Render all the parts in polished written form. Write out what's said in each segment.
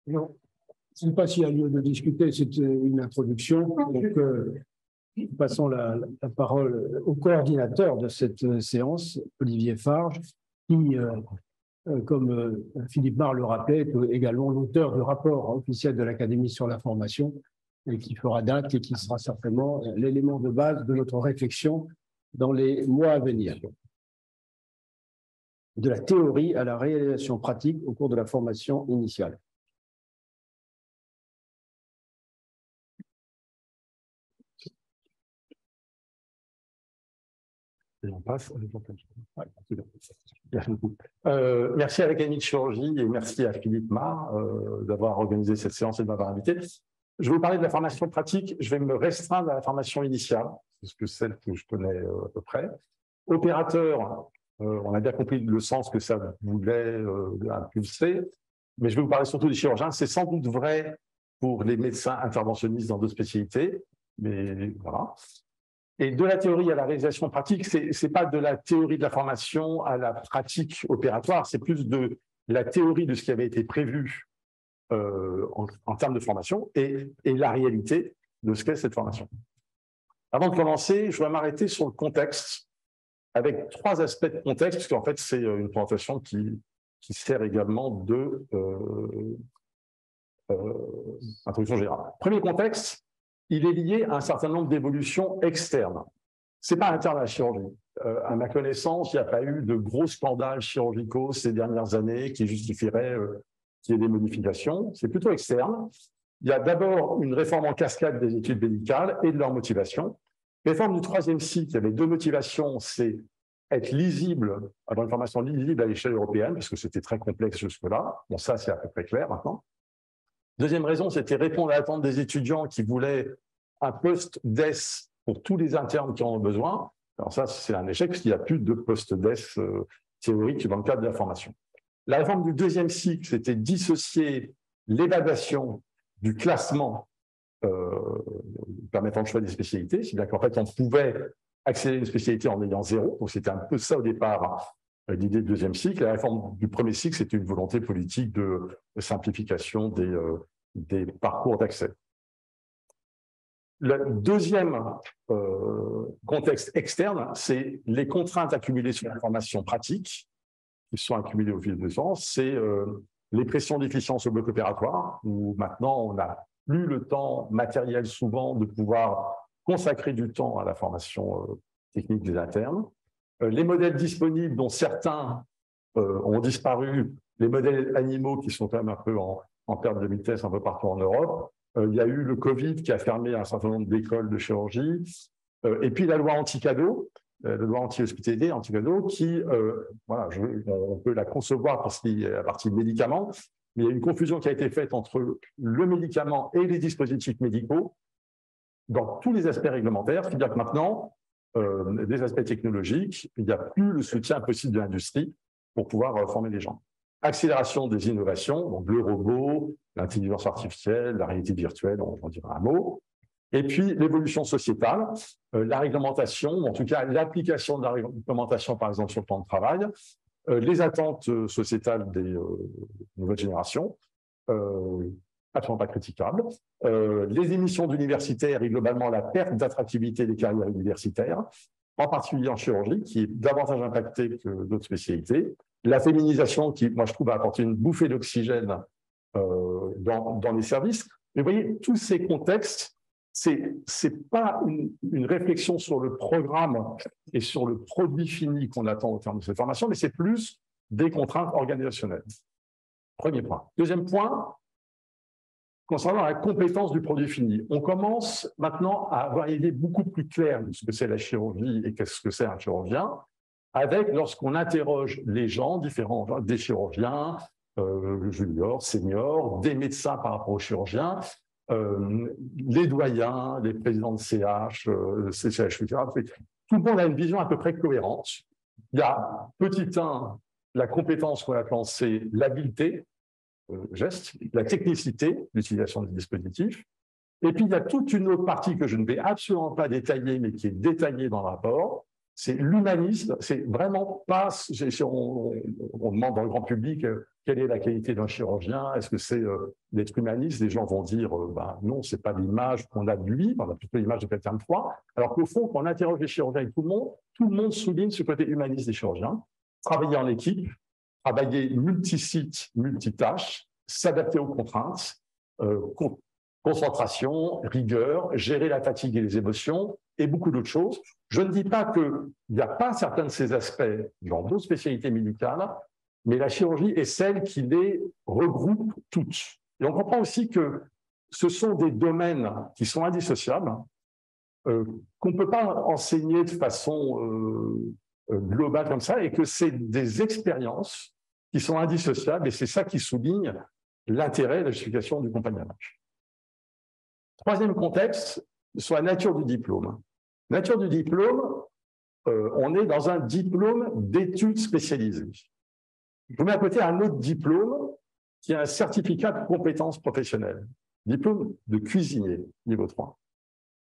Non, je ne sais pas s'il y a lieu de discuter, c'est une introduction. Donc, passons la parole au coordinateur de cette séance, Olivier Farge, qui, comme Philippe Marre le rappelait, est également l'auteur du rapport officiel de l'Académie sur la formation, et qui fera date et qui sera certainement l'élément de base de notre réflexion dans les mois à venir. De la théorie à la réalisation pratique au cours de la formation initiale. Et on passe. Merci à l'Académie de chirurgie et merci à Philippe Marre d'avoir organisé cette séance et de m'avoir invité. Je vais vous parler de la formation pratique. Je vais me restreindre à la formation initiale, parce que celle que je connais à peu près. Opérateur, on a bien compris le sens que ça voulait impulser, mais je vais vous parler surtout des chirurgiens. C'est sans doute vrai pour les médecins interventionnistes dans d'autres spécialités, mais voilà. Et de la théorie à la réalisation pratique, c'est pas de la théorie de la formation à la pratique opératoire, c'est plus de la théorie de ce qui avait été prévu en termes de formation et la réalité de ce qu'est cette formation. Avant de commencer, je voudrais m'arrêter sur le contexte, avec 3 aspects de contexte, parce qu'en fait, c'est une présentation qui sert également de introduction générale. Premier contexte, il est lié à un certain nombre d'évolutions externes. Ce n'est pas interne à la chirurgie. À ma connaissance, il n'y a pas eu de gros scandales chirurgicaux ces dernières années qui justifieraient qu'il y ait des modifications. C'est plutôt externe. Il y a d'abord une réforme en cascade des études médicales et de leur motivation. Réforme du 3e cycle, il y avait 2 motivations, c'est être lisible, avoir une formation lisible à l'échelle européenne, parce que c'était très complexe jusque-là. Bon, ça, c'est à peu près clair maintenant. Deuxième raison, c'était répondre à l'attente des étudiants qui voulaient un poste DES pour tous les internes qui en ont besoin. Alors ça, c'est un échec, parce qu'il n'y a plus de poste DES théorique dans le cadre de la formation. La réforme du 2e cycle, c'était dissocier l'évaluation du classement permettant le choix des spécialités, c'est-à-dire qu'en fait, on pouvait accéder à une spécialité en ayant 0. Donc, c'était un peu ça au départ, l'idée du 2e cycle. La réforme du 1er cycle, c'était une volonté politique de simplification des parcours d'accès. Le 2e contexte externe, c'est les contraintes accumulées sur la formation pratique, qui sont accumulées au fil du temps. C'est les pressions d'efficience au bloc opératoire, où maintenant, on n'a plus le temps matériel souvent de pouvoir consacrer du temps à la formation technique des internes. Les modèles disponibles, dont certains ont disparu, les modèles animaux qui sont quand même un peu en perte de vitesse un peu partout en Europe. Il y a eu le Covid qui a fermé un certain nombre d'écoles de chirurgie. Et puis la loi anti-cadeau, la loi anti-hospitalité, anti-cadeau, qui, voilà, on peut la concevoir pour ce qui est la partie médicaments, mais il y a une confusion qui a été faite entre le médicament et les dispositifs médicaux dans tous les aspects réglementaires, c'est-à-dire que maintenant, des aspects technologiques, il n'y a plus le soutien possible de l'industrie pour pouvoir former les gens. Accélération des innovations, donc le robot, l'intelligence artificielle, la réalité virtuelle, on dira un mot. Et puis l'évolution sociétale, la réglementation, en tout cas l'application de la réglementation, par exemple, sur le plan de travail, les attentes sociétales des nouvelles générations, absolument pas critiquables, les émissions d'universitaires et globalement la perte d'attractivité des carrières universitaires, en particulier en chirurgie, qui est davantage impactée que d'autres spécialités, la féminisation qui, moi je trouve, a apporté une bouffée d'oxygène dans les services. Mais vous voyez, tous ces contextes, c'est pas une réflexion sur le programme et sur le produit fini qu'on attend au terme de cette formation, mais c'est plus des contraintes organisationnelles. Premier point. Deuxième point, concernant la compétence du produit fini. On commence maintenant à avoir une idée beaucoup plus claire de ce que c'est la chirurgie et qu'est-ce que c'est un chirurgien, avec lorsqu'on interroge les gens, différents, des chirurgiens, juniors, seniors, des médecins par rapport aux chirurgiens, les doyens, les présidents de CH, CCH, etc. Tout le monde a une vision à peu près cohérente. Il y a, petit 1, la compétence qu'on appelle, c'est l'habileté, geste, la technicité, l'utilisation des dispositifs. Et puis, il y a toute une autre partie que je ne vais absolument pas détailler, mais qui est détaillée dans le rapport, c'est l'humanisme, c'est vraiment pas. On demande dans le grand public quelle est la qualité d'un chirurgien, est-ce que c'est d'être humaniste? Les gens vont dire non, c'est pas l'image qu'on a de lui, on a plutôt l'image de quelqu'un de froid. Alors qu'au fond, quand on interroge les chirurgiens et tout le monde souligne ce côté humaniste des chirurgiens. Travailler en équipe, travailler multi-sites, multitâches, s'adapter aux contraintes, concentration, rigueur, gérer la fatigue et les émotions, et beaucoup d'autres choses. Je ne dis pas qu'il n'y a pas certains de ces aspects dans d'autres spécialités médicales, mais la chirurgie est celle qui les regroupe toutes. Et on comprend aussi que ce sont des domaines qui sont indissociables, qu'on ne peut pas enseigner de façon globale comme ça, et que c'est des expériences qui sont indissociables, et c'est ça qui souligne l'intérêt de la justification du compagnonnage. Troisième contexte, sur la nature du diplôme. Nature du diplôme, on est dans un diplôme d'études spécialisées. Je vous mets à côté un autre diplôme qui est un certificat de compétences professionnelles, diplôme de cuisinier, niveau 3.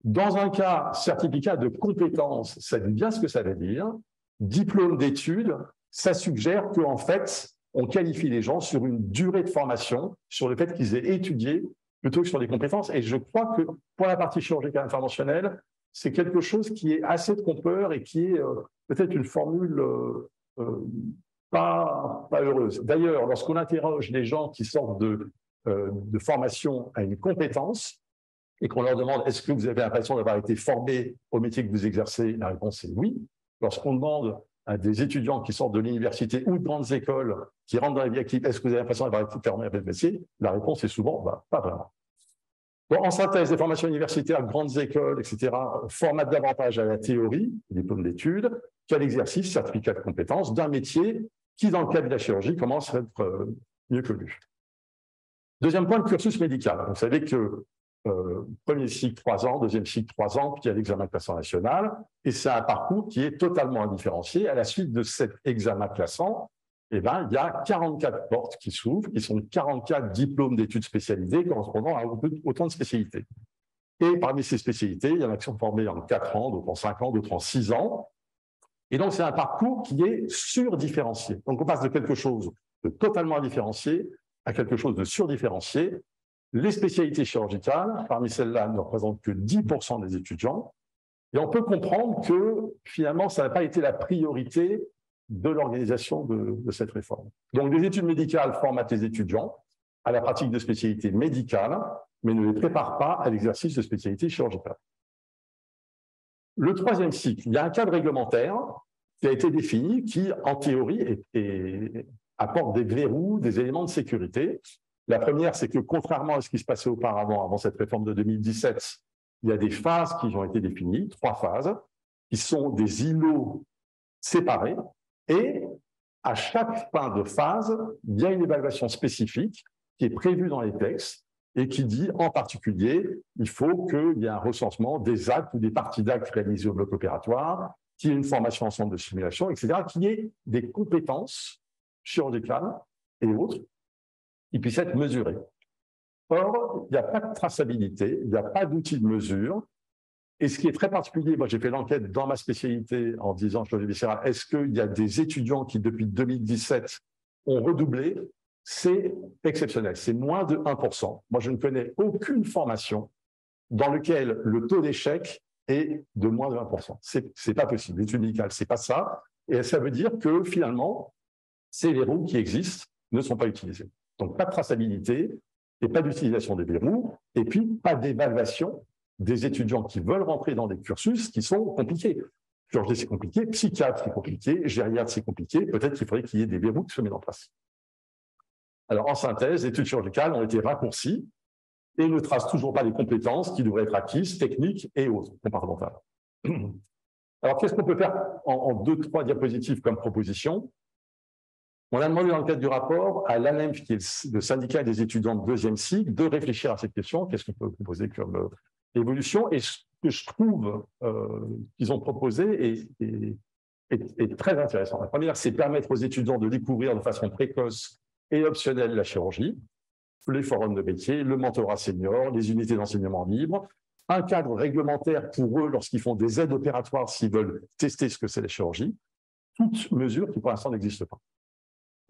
Dans un cas, certificat de compétences, ça dit bien ce que ça veut dire. Diplôme d'études, ça suggère qu'en fait, on qualifie les gens sur une durée de formation, sur le fait qu'ils aient étudié plutôt que sur des compétences. Et je crois que pour la partie chirurgicale interventionnelle, c'est quelque chose qui est assez trompeur et qui est peut-être une formule pas heureuse. D'ailleurs, lorsqu'on interroge les gens qui sortent de formation à une compétence et qu'on leur demande « est-ce que vous avez l'impression d'avoir été formé au métier que vous exercez ?» La réponse est oui. Lorsqu'on demande à des étudiants qui sortent de l'université ou de grandes écoles qui rentrent dans la vie active, est-ce que vous avez l'impression d'avoir été formé à votre métier? La réponse est souvent pas vraiment. Bon, en synthèse, des formations universitaires, grandes écoles, etc., formatent davantage à la théorie, diplôme d'études, qu'à l'exercice, certificat de compétences, d'un métier qui, dans le cas de la chirurgie, commence à être mieux connu. Deuxième point, le cursus médical. Vous savez que premier cycle 3 ans, deuxième cycle 3 ans, puis il y a l'examen classant national, et c'est un parcours qui est totalement indifférencié. À la suite de cet examen classant, eh ben, il y a 44 portes qui s'ouvrent, qui sont 44 diplômes d'études spécialisées correspondant à autant de spécialités. Et parmi ces spécialités, il y en a qui sont formées en 4 ans, d'autres en 5 ans, d'autres en 6 ans. Et donc, c'est un parcours qui est surdifférencié. Donc, on passe de quelque chose de totalement indifférencié à quelque chose de surdifférencié. Les spécialités chirurgicales, parmi celles-là, ne représentent que 10% des étudiants. Et on peut comprendre que, finalement, ça n'a pas été la priorité de l'organisation de cette réforme. Donc, les études médicales formatent les étudiants à la pratique de spécialités médicales, mais ne les préparent pas à l'exercice de spécialités chirurgicales. Le troisième cycle, il y a un cadre réglementaire qui a été défini, qui, en théorie, apporte des verrous, des éléments de sécurité. La première, c'est que contrairement à ce qui se passait auparavant, avant cette réforme de 2017, il y a des phases qui ont été définies, 3 phases, qui sont des îlots séparés. Et à chaque fin de phase, il y a une évaluation spécifique qui est prévue dans les textes et qui dit, en particulier, il faut qu'il y ait un recensement des actes ou des parties d'actes réalisés au bloc opératoire, qu'il y ait une formation en centre de simulation, etc., qu'il y ait des compétences chirurgicales et autres qui puissent être mesurées. Or, il n'y a pas de traçabilité, il n'y a pas d'outil de mesure. Et ce qui est très particulier, moi j'ai fait l'enquête dans ma spécialité en disant, est-ce qu'il y a des étudiants qui, depuis 2017, ont redoublé? C'est exceptionnel, c'est moins de 1%. Moi, je ne connais aucune formation dans laquelle le taux d'échec est de moins de 1%. C'est pas possible. L'étude médicale, c'est pas ça. Et ça veut dire que finalement, ces verrous qui existent ne sont pas utilisés. Donc, pas de traçabilité et pas d'utilisation des verrous, et puis pas d'évaluation des étudiants qui veulent rentrer dans des cursus qui sont compliqués. Chirurgie, c'est compliqué, psychiatre, c'est compliqué, gériatre, c'est compliqué. Peut-être qu'il faudrait qu'il y ait des verrous qui se mettent en place. Alors, en synthèse, les études chirurgicales ont été raccourcies et ne tracent toujours pas les compétences qui devraient être acquises, techniques et autres, comportementales. Alors, qu'est-ce qu'on peut faire en 2-3 diapositives comme proposition? On a demandé dans le cadre du rapport à l'ANEMF, qui est le syndicat des étudiants de deuxième cycle, de réfléchir à cette question. Qu'est-ce qu'on peut proposer comme évolution? Et ce que je trouve qu'ils ont proposé est très intéressant. La première, c'est permettre aux étudiants de découvrir de façon précoce et optionnelle la chirurgie, les forums de métier, le mentorat senior, les unités d'enseignement libre, un cadre réglementaire pour eux lorsqu'ils font des aides opératoires s'ils veulent tester ce que c'est la chirurgie, toute mesure qui pour l'instant n'existe pas.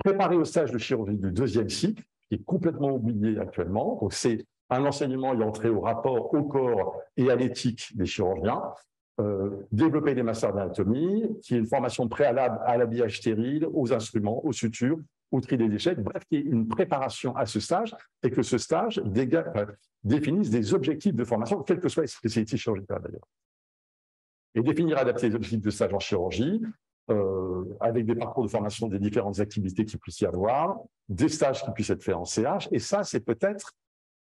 Préparer au stage de chirurgie du deuxième cycle, qui est complètement oublié actuellement, donc c'est un enseignement ayant trait au rapport au corps et à l'éthique des chirurgiens, développer des masters d'anatomie, qui est une formation préalable à l'habillage stérile, aux instruments, aux sutures, au tri des déchets, bref, qui est une préparation à ce stage et que ce stage définisse des objectifs de formation, quelles que soient les spécialités chirurgicales d'ailleurs. Et définir adapter les objectifs de stage en chirurgie, avec des parcours de formation des différentes activités qu'il puisse y avoir, des stages qui puissent être faits en CH, et ça, c'est peut-être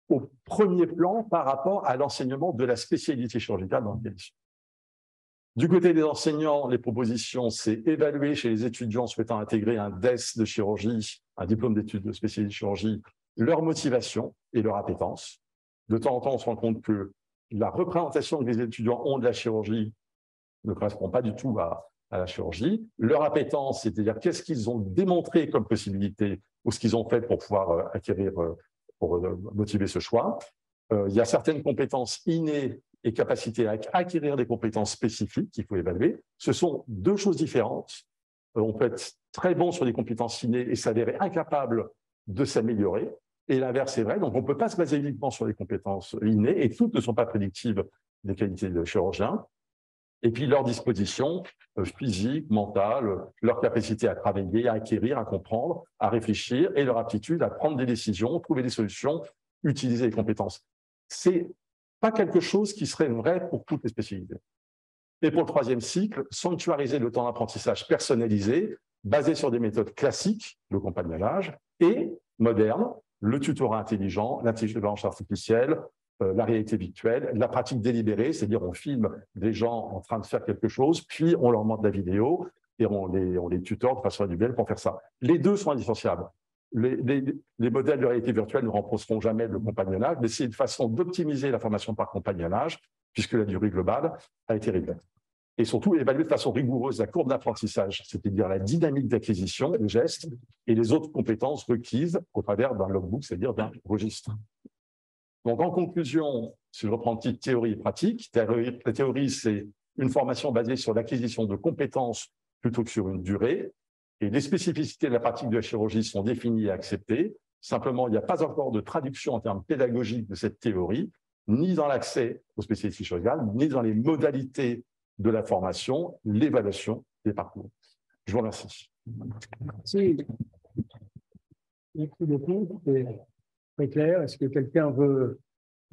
au premier plan par rapport à l'enseignement de la spécialité chirurgicale dans lequel ils sont. Du côté des enseignants, les propositions, c'est évaluer chez les étudiants souhaitant intégrer un DES de chirurgie, un diplôme d'études de spécialité chirurgie, leur motivation et leur appétence. De temps en temps, on se rend compte que la représentation que les étudiants ont de la chirurgie ne correspond pas du tout à la chirurgie. Leur appétence, c'est-à-dire qu'est-ce qu'ils ont démontré comme possibilité ou ce qu'ils ont fait pour pouvoir acquérir, pour motiver ce choix. Il y a certaines compétences innées et capacité à acquérir des compétences spécifiques qu'il faut évaluer. Ce sont deux choses différentes. On peut être très bon sur des compétences innées et s'avérer incapable de s'améliorer. Et l'inverse est vrai. Donc, on ne peut pas se baser uniquement sur les compétences innées et toutes ne sont pas prédictives des qualités de chirurgien. Et puis, leur disposition physique, mentale, leur capacité à travailler, à acquérir, à comprendre, à réfléchir et leur aptitude à prendre des décisions, trouver des solutions, utiliser les compétences. C'est pas quelque chose qui serait vrai pour toutes les spécialités. Et pour le troisième cycle, sanctuariser le temps d'apprentissage personnalisé, basé sur des méthodes classiques, le compagnonnage, et moderne, le tutorat intelligent, l'intelligence artificielle, la réalité virtuelle, la pratique délibérée, c'est-à-dire on filme des gens en train de faire quelque chose, puis on leur montre la vidéo et on les tutore de façon individuelle pour faire ça. Les deux sont indissociables. Les modèles de réalité virtuelle ne remplaceront jamais le compagnonnage, mais c'est une façon d'optimiser la formation par compagnonnage, puisque la durée globale a été réglée. Et surtout, évaluer de façon rigoureuse la courbe d'apprentissage, c'est-à-dire la dynamique d'acquisition, les gestes et les autres compétences requises au travers d'un logbook, c'est-à-dire d'un registre. Donc, en conclusion, si je reprends une petite théorie et pratique, la théorie, c'est une formation basée sur l'acquisition de compétences plutôt que sur une durée. Et les spécificités de la pratique de la chirurgie sont définies et acceptées. Simplement, il n'y a pas encore de traduction en termes pédagogiques de cette théorie, ni dans l'accès aux spécialités chirurgicales, ni dans les modalités de la formation, l'évaluation des parcours. Je vous remercie. Merci. Merci beaucoup. C'est très clair. Est-ce que quelqu'un veut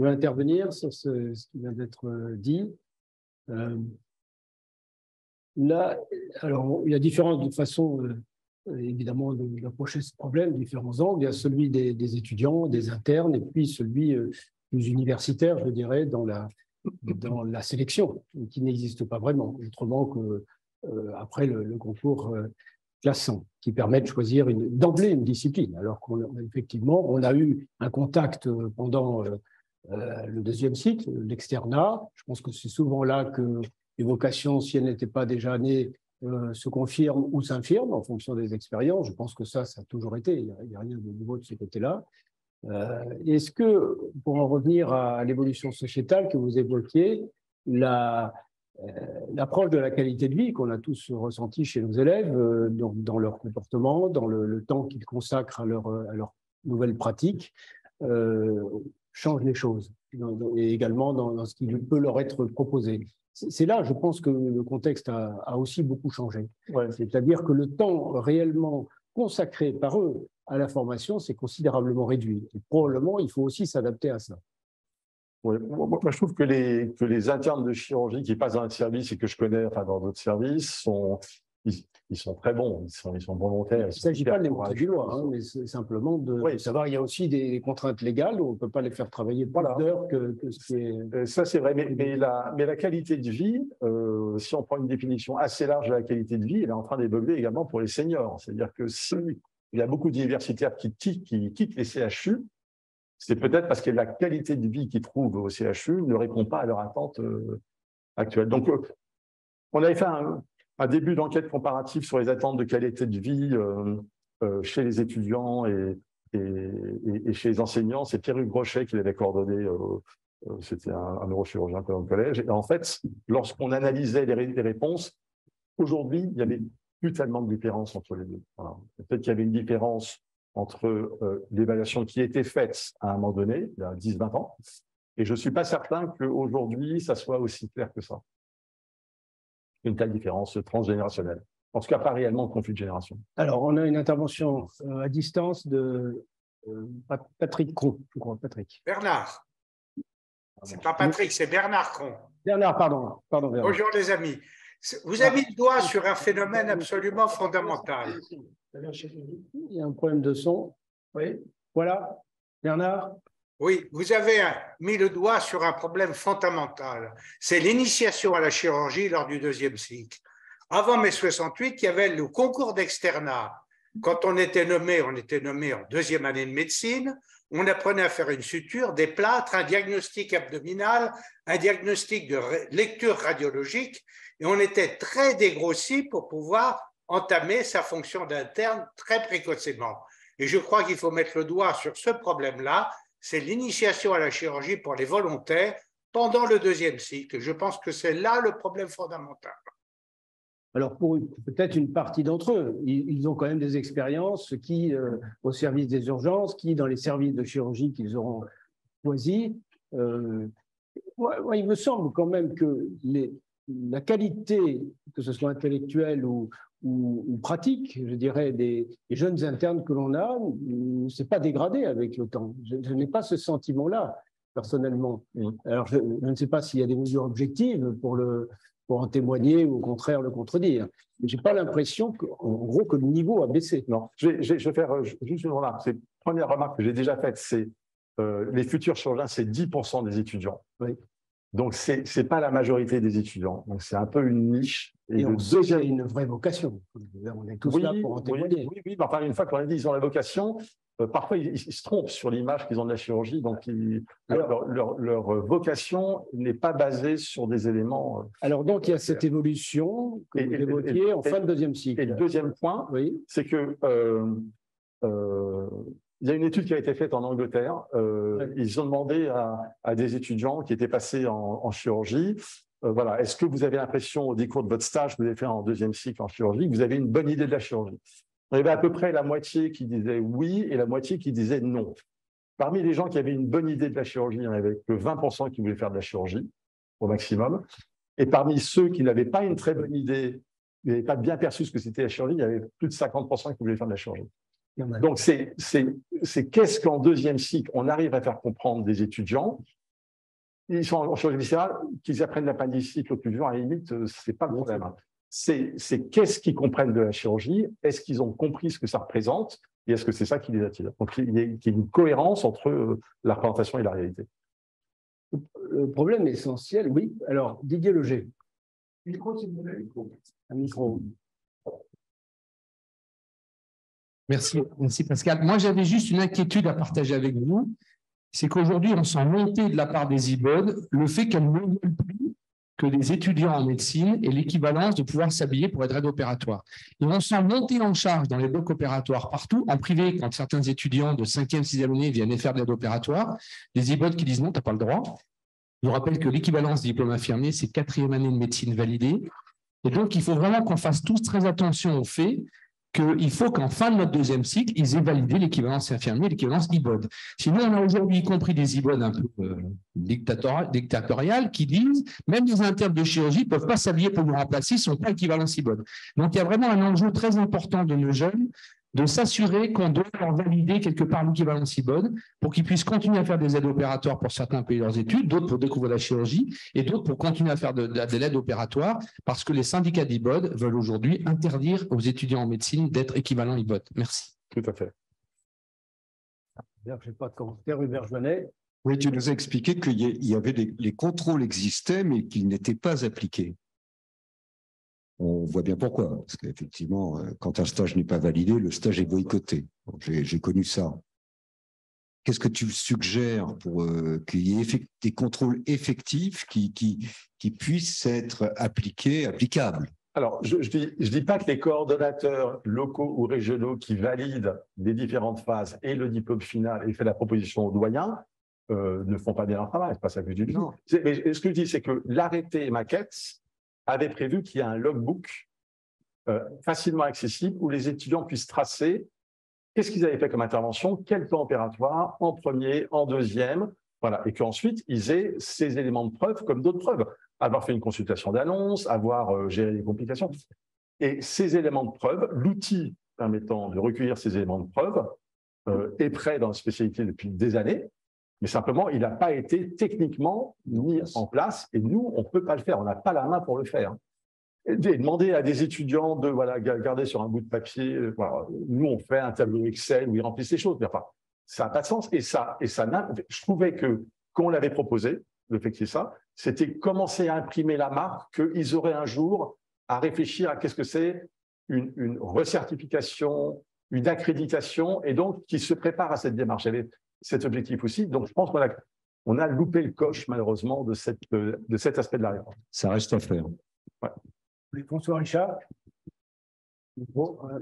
intervenir sur ce qui vient d'être dit? Là, alors, il y a différentes façons, évidemment, d'approcher ce problème, différents angles. Il y a celui des étudiants, des internes, et puis celui plus universitaire, je dirais, dans la sélection, qui n'existe pas vraiment, autrement que après le concours classant, qui permet de choisir d'emblée une discipline, alors qu'effectivement, on a eu un contact pendant le deuxième cycle, l'externat. Je pense que c'est souvent là que les vocations, si elles n'étaient pas déjà nées, se confirment ou s'infirment en fonction des expériences. Je pense que ça a toujours été. Il n'y a rien de nouveau de ce côté-là. Est-ce que, pour en revenir à l'évolution sociétale que vous évoquiez, l'approche de la qualité de vie qu'on a tous ressentie chez nos élèves, dans leur comportement, dans le temps qu'ils consacrent à leur nouvelles pratiques, change les choses, et également dans ce qui peut leur être proposé. C'est là, je pense, que le contexte a aussi beaucoup changé. Ouais. C'est-à-dire que le temps réellement consacré par eux à la formation s'est considérablement réduit. Et probablement, il faut aussi s'adapter à ça. Ouais. Moi, je trouve que les internes de chirurgie qui passent dans un service et que je connais dans d'autres services ils sont très bons, ils sont volontaires. Il ne s'agit pas de les montrer du doigt, mais c'est simplement de savoir. Il y a aussi des contraintes légales où on ne peut pas les faire travailler plus d'heures que ce qui est. Ça, c'est vrai, mais la qualité de vie, si on prend une définition assez large de la qualité de vie, elle est en train d'évoluer également pour les seniors. C'est-à-dire que s'il y a beaucoup d'universitaires qui quittent les CHU, c'est peut-être parce que la qualité de vie qu'ils trouvent au CHU ne répond pas à leur attente actuelle. Donc, on avait fait un début d'enquête comparative sur les attentes de qualité de vie chez les étudiants et chez les enseignants. C'est Pierre-Hugues Brochet qui l'avait coordonné c'était un neurochirurgien au collège. Et en fait, lorsqu'on analysait les réponses, aujourd'hui, il n'y avait plus tellement de différence entre les deux. Voilà. Peut-être qu'il y avait une différence entre l'évaluation qui était faite à un moment donné, il y a 10-20 ans, et je ne suis pas certain qu'aujourd'hui, ça soit aussi clair que ça. Une telle différence transgénérationnelle. En tout cas, pas réellement de conflit de génération. Alors, on a une intervention à distance de Patrick Cros, je crois, Patrick. Bernard. C'est pas Patrick, c'est Bernard Cron. Bernard, pardon Bernard. Bonjour les amis. Vous avez mis le doigt sur un phénomène absolument fondamental. Il y a un problème de son. Oui. Voilà. Bernard. Oui, vous avez mis le doigt sur un problème fondamental. C'est l'initiation à la chirurgie lors du deuxième cycle. Avant mai 68, il y avait le concours d'externat. Quand on était nommé en deuxième année de médecine. On apprenait à faire une suture, des plâtres, un diagnostic abdominal, un diagnostic de lecture radiologique, et on était très dégrossi pour pouvoir entamer sa fonction d'interne très précocement. Et je crois qu'il faut mettre le doigt sur ce problème-là, c'est l'initiation à la chirurgie pour les volontaires pendant le deuxième cycle. Je pense que c'est là le problème fondamental. Alors, pour peut-être une partie d'entre eux, ils ont quand même des expériences qui, au service des urgences, qui, dans les services de chirurgie qu'ils auront choisis. Il me semble quand même que la qualité, que ce soit intellectuelle ou pratique, je dirais, des jeunes internes que l'on a, ne s'est pas dégradée avec le temps. Je n'ai pas ce sentiment-là, personnellement. Alors, je ne sais pas s'il y a des mesures objectives pour en témoigner ou au contraire le contredire. Mais je n'ai pas l'impression qu'en gros que le niveau a baissé. Non, je vais faire juste une remarque. C'est la première remarque que j'ai déjà faite, c'est les futurs chirurgiens, c'est 10% des étudiants. Oui. Donc, ce n'est pas la majorité des étudiants. Donc, c'est un peu une niche. Et on sait qu'il y a une vraie vocation. On est tous là pour en témoigner. Oui, mais enfin, une fois qu'on a dit qu'ils ont la vocation, parfois ils se trompent sur l'image qu'ils ont de la chirurgie. Donc, leur vocation n'est pas basée sur des éléments. Alors, donc, il y a cette évolution que vous évoquiez en fin de deuxième cycle. Et le deuxième point, oui, c'est que il y a une étude qui a été faite en Angleterre. Ils ont demandé à des étudiants qui étaient passés en chirurgie, voilà, est-ce que vous avez l'impression au décours de votre stage que vous avez fait en deuxième cycle en chirurgie, que vous avez une bonne idée de la chirurgie? Il y avait à peu près la moitié qui disait oui et la moitié qui disait non. Parmi les gens qui avaient une bonne idée de la chirurgie, il n'y en avait que 20% qui voulaient faire de la chirurgie au maximum. Et parmi ceux qui n'avaient pas une très bonne idée, qui n'avaient pas bien perçu ce que c'était la chirurgie, il y avait plus de 50% qui voulaient faire de la chirurgie. Donc, c'est qu'est-ce qu'en deuxième cycle, on arrive à faire comprendre des étudiants, ils sont en chirurgie viscérale, qu'ils apprennent l'appendicite, l'occlusion, à la limite, ce n'est pas le problème. C'est qu'est-ce qu'ils comprennent de la chirurgie, est-ce qu'ils ont compris ce que ça représente, et est-ce que c'est ça qui les attire. Donc, il y a une cohérence entre la représentation et la réalité. Le problème essentiel, oui. Alors, Didier Leger. Un micro. Merci Pascal. Moi, j'avais juste une inquiétude à partager avec vous. C'est qu'aujourd'hui, on sent monter de la part des IBOD le fait qu'elles ne veulent plus que les étudiants en médecine aient l'équivalence de pouvoir s'habiller pour être aide opératoire. Et on sent monter en charge dans les blocs opératoires partout, en privé, quand certains étudiants de 5e, 6e année viennent faire de l'aide opératoire, des IBOD qui disent non, tu n'as pas le droit. Je vous rappelle que l'équivalence diplôme infirmier, c'est 4e année de médecine validée. Et donc, il faut vraiment qu'on fasse tous très attention au fait qu'il faut qu'en fin de notre deuxième cycle, ils aient validé l'équivalence infirmier, l'équivalence IBOD. Sinon, on a aujourd'hui, y compris des IBOD un peu dictatoriales, qui disent, même les internes de chirurgie ne peuvent pas s'habiller pour nous remplacer, ils ne sont pas équivalence IBOD. Donc, il y a vraiment un enjeu très important de nos jeunes, de s'assurer qu'on doit leur valider quelque part l'équivalence IBOD pour qu'ils puissent continuer à faire des aides opératoires pour certains payer leurs études, d'autres pour découvrir la chirurgie et d'autres pour continuer à faire de l'aide opératoire parce que les syndicats d'IBOD veulent aujourd'hui interdire aux étudiants en médecine d'être équivalents IBOD. Merci. Tout à fait. Je n'ai pas de commentaire. Hubert Joannet. Oui, tu nous as expliqué qu'il y avait les contrôles existaient mais qu'ils n'étaient pas appliqués. On voit bien pourquoi, parce qu'effectivement, quand un stage n'est pas validé, le stage est boycotté. J'ai connu ça. Qu'est-ce que tu suggères pour qu'il y ait des contrôles effectifs qui puissent être applicables? Alors, je dis pas que les coordonnateurs locaux ou régionaux qui valident les différentes phases et le diplôme final et fait la proposition au doyen ne font pas bien leur travail, c'est pas ça que je dis. Mais ce que je dis, c'est que l'arrêté maquette avait prévu qu'il y ait un logbook facilement accessible où les étudiants puissent tracer qu'est-ce qu'ils avaient fait comme intervention, quel temps opératoire, en premier, en deuxième, voilà, et qu'ensuite, ils aient ces éléments de preuve comme d'autres preuves. Avoir fait une consultation d'annonce, avoir géré les complications. Et ces éléments de preuve, l'outil permettant de recueillir ces éléments de preuve est prêt dans la spécialité depuis des années, mais simplement, il n'a pas été techniquement mis en place, et nous, on ne peut pas le faire, on n'a pas la main pour le faire. Et demander à des étudiants de garder sur un bout de papier, voilà, nous, on fait un tableau Excel où ils remplissent les choses, mais enfin, ça n'a pas de sens, et ça je trouvais que, quand on l'avait proposé, le fait qu'il y ait ça, c'était commencer à imprimer la marque qu'ils auraient un jour à réfléchir à qu'est-ce que c'est une recertification, une accréditation, et donc qui se prépare à cette démarche. Il y avait cet objectif aussi. Donc, je pense qu'on a loupé le coche, malheureusement, de cet aspect de la réforme. Ça reste à faire. Ouais. François Richard. Voilà.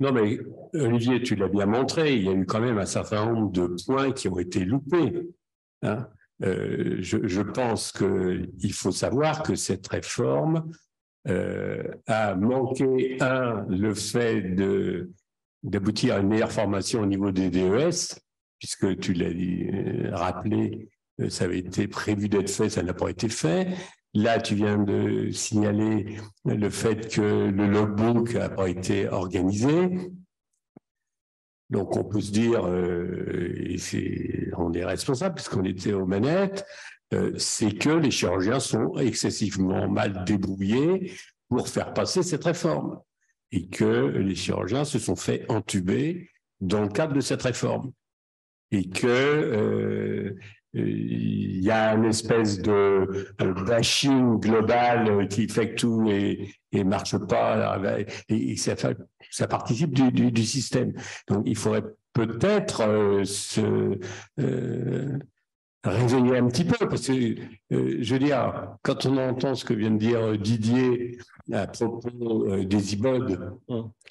Non, mais Olivier, tu l'as bien montré, il y a eu quand même un certain nombre de points qui ont été loupés. Hein. Je pense qu'il faut savoir que cette réforme a manqué, le fait d'aboutir à une meilleure formation au niveau des DES, puisque tu l'as rappelé, ça avait été prévu d'être fait, ça n'a pas été fait. Là, tu viens de signaler le fait que le logbook n'a pas été organisé. Donc, on peut se dire, et on est responsable puisqu'on était aux manettes, c'est que les chirurgiens sont excessivement mal débrouillés pour faire passer cette réforme et que les chirurgiens se sont fait entuber dans le cadre de cette réforme et que il y a une espèce de bashing global qui fait que tout et marche pas et ça participe du système. Donc il faudrait peut-être réveiller un petit peu, parce que, je veux dire, quand on entend ce que vient de dire Didier à propos des IBOD,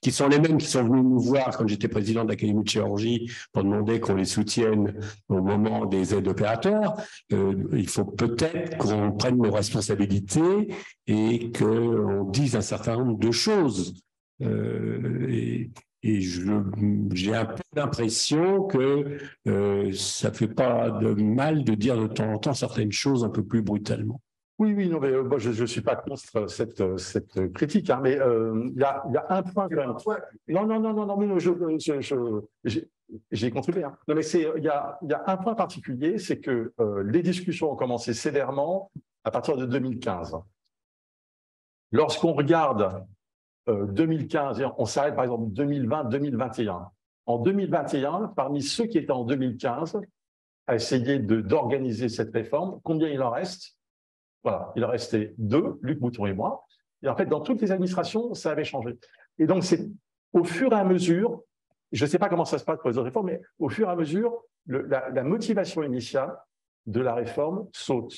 qui sont les mêmes qui sont venus nous voir quand j'étais président de l'Académie de chirurgie pour demander qu'on les soutienne au moment des aides opératoires, il faut peut-être qu'on prenne nos responsabilités et qu'on dise un certain nombre de choses. Et j'ai un peu l'impression que ça ne fait pas de mal de dire de temps en temps certaines choses un peu plus brutalement. Oui, non, mais moi, je ne suis pas contre cette critique, hein, mais il y a un point quand même. Non, mais j'ai contribué. Hein. Non, mais il y a un point particulier, c'est que les discussions ont commencé sévèrement à partir de 2015. Lorsqu'on regarde 2015, on s'arrête par exemple 2020-2021. En 2021, parmi ceux qui étaient en 2015 à essayer d'organiser cette réforme, combien il en reste? Voilà, il en restait 2, Luc Mouton et moi. Et en fait, dans toutes les administrations, ça avait changé. Et donc, c'est au fur et à mesure, je ne sais pas comment ça se passe pour les autres réformes, mais au fur et à mesure, la motivation initiale de la réforme saute.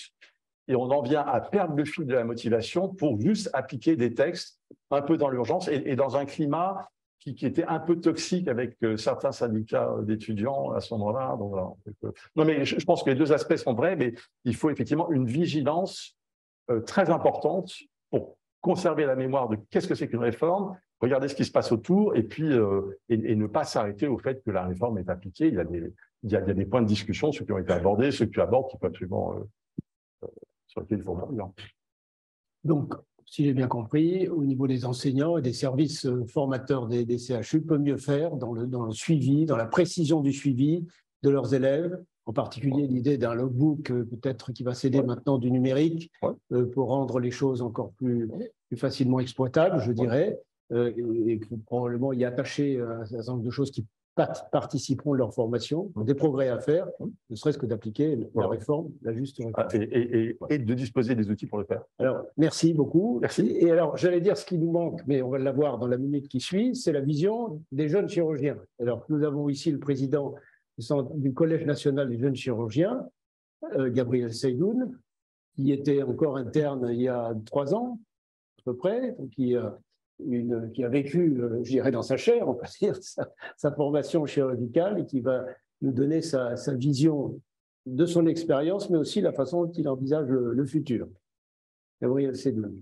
Et on en vient à perdre le fil de la motivation pour juste appliquer des textes un peu dans l'urgence et dans un climat qui était un peu toxique avec certains syndicats d'étudiants à ce moment-là. Voilà. Non, mais je pense que les deux aspects sont vrais, mais il faut effectivement une vigilance très importante pour conserver la mémoire de qu'est-ce que c'est qu'une réforme, regarder ce qui se passe autour et puis et ne pas s'arrêter au fait que la réforme est appliquée. Il y a des points de discussion, ceux qui ont été abordés, ceux que tu abordes, qui peuvent absolument sur lesquels il faut revenir. Donc, si j'ai bien compris, au niveau des enseignants et des services formateurs des CHU, peut mieux faire dans le suivi, dans la précision du suivi de leurs élèves, en particulier l'idée d'un logbook peut-être qui va s'aider maintenant du numérique pour rendre les choses encore plus facilement exploitables, je dirais, et probablement y attacher un certain nombre de choses qui participeront de leur formation, des progrès à faire, ne serait-ce que d'appliquer la réforme, la juste réforme. Et de disposer des outils pour le faire. Alors, merci beaucoup. Merci. Et alors, j'allais dire ce qui nous manque, mais on va l'avoir dans la minute qui suit, c'est la vision des jeunes chirurgiens. Alors, nous avons ici le président du Collège national des jeunes chirurgiens, Gabriel Seydoun, qui était encore interne il y a 3 ans, à peu près, qui qui a vécu, je dirais, dans sa chair, on va dire, sa formation chirurgicale et qui va nous donner sa vision de son expérience, mais aussi la façon dont il envisage le futur. Gabriel Sédou.